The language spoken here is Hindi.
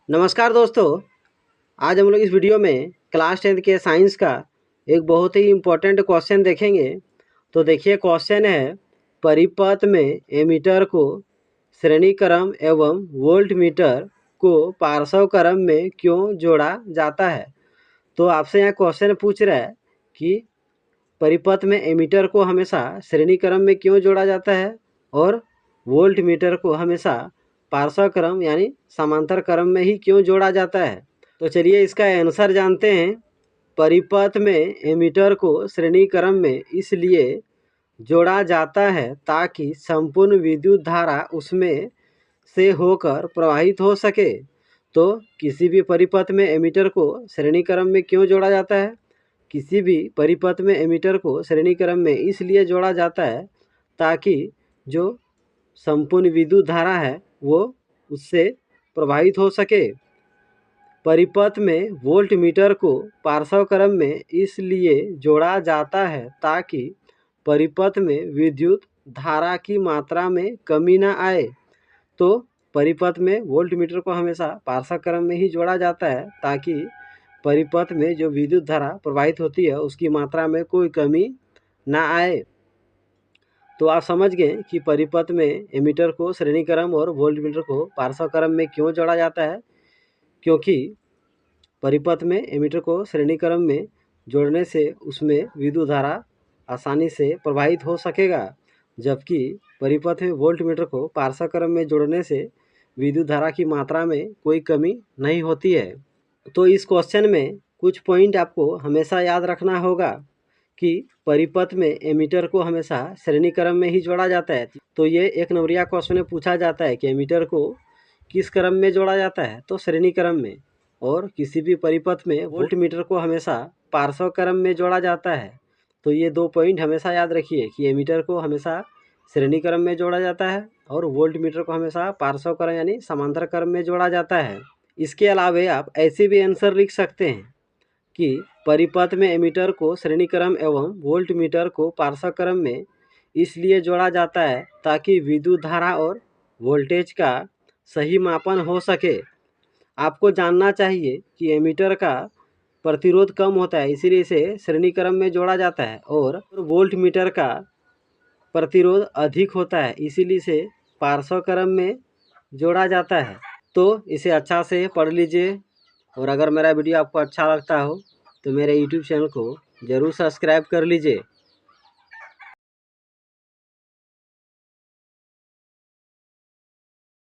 नमस्कार दोस्तों, आज हम लोग इस वीडियो में क्लास 10th के साइंस का एक बहुत ही इम्पोर्टेंट क्वेश्चन देखेंगे। तो देखिए, क्वेश्चन है परिपथ में एमीटर को श्रेणी क्रम एवं वोल्ट मीटर को पार्श्व क्रम में क्यों जोड़ा जाता है। तो आपसे यहाँ क्वेश्चन पूछ रहा है कि परिपथ में एमीटर को हमेशा श्रेणी क्रम में क्यों जोड़ा जाता है और वोल्ट मीटर को हमेशा पार्श्व क्रम यानी समांतर क्रम में ही क्यों जोड़ा जाता है। तो चलिए इसका आंसर जानते हैं। परिपथ में एमीटर को श्रेणी क्रम में इसलिए जोड़ा जाता है ताकि संपूर्ण विद्युत धारा उसमें से होकर प्रवाहित हो सके। तो किसी भी परिपथ में एमीटर को श्रेणी क्रम में क्यों जोड़ा जाता है? किसी भी परिपथ में एमीटर को श्रेणी क्रम में इसलिए जोड़ा जाता है ताकि जो संपूर्ण विद्युत धारा है वो उससे प्रवाहित हो सके। परिपथ में वोल्ट मीटर को पार्श्व क्रम में इसलिए जोड़ा जाता है ताकि परिपथ में विद्युत धारा की मात्रा में कमी न आए। तो परिपथ में वोल्ट मीटर को हमेशा पार्श्व क्रम में ही जोड़ा जाता है ताकि परिपथ में जो विद्युत धारा प्रवाहित होती है उसकी मात्रा में कोई कमी ना आए। तो आप समझ गए कि परिपथ में एमीटर को श्रेणी क्रम और वोल्ट मीटर को पार्श्व क्रम में क्यों जोड़ा जाता है। क्योंकि परिपथ में एमीटर को श्रेणी क्रम में जोड़ने से उसमें विद्युत धारा आसानी से प्रवाहित हो सकेगा, जबकि परिपथ में वोल्ट मीटर को पार्श्व क्रम में जोड़ने से विद्युत धारा की मात्रा में कोई कमी नहीं होती है। तो इस क्वेश्चन में कुछ पॉइंट आपको हमेशा याद रखना होगा कि परिपथ में एमीटर को हमेशा श्रेणी क्रम में ही जोड़ा जाता है। तो ये एक नंबरिया क्वेश्चन में पूछा जाता है कि एमीटर को किस क्रम में जोड़ा जाता है, तो श्रेणी क्रम में। और किसी भी परिपथ में वोल्ट मीटर को हमेशा पार्श्व क्रम में जोड़ा जाता है। तो ये दो पॉइंट हमेशा याद रखिए कि एमीटर को हमेशा श्रेणी क्रम में जोड़ा जाता है और वोल्ट मीटर को हमेशा पार्श्व क्रम यानी समांतर क्रम में जोड़ा जाता है। इसके अलावे आप ऐसे भी आंसर लिख सकते हैं कि परिपथ में एमीटर को श्रेणी क्रम एवं वोल्ट मीटर को पार्श्व क्रम में इसलिए जोड़ा जाता है ताकि विद्युत धारा और वोल्टेज का सही मापन हो सके। आपको जानना चाहिए कि एमीटर का प्रतिरोध कम होता है, इसीलिए इसे श्रेणी क्रम में जोड़ा जाता है, और वोल्ट मीटर का प्रतिरोध अधिक होता है, इसीलिए इसे पार्श्व क्रम में जोड़ा जाता है। तो इसे अच्छा से पढ़ लीजिए, और अगर मेरा वीडियो आपको अच्छा लगता हो तो मेरे YouTube चैनल को ज़रूर सब्सक्राइब कर लीजिए।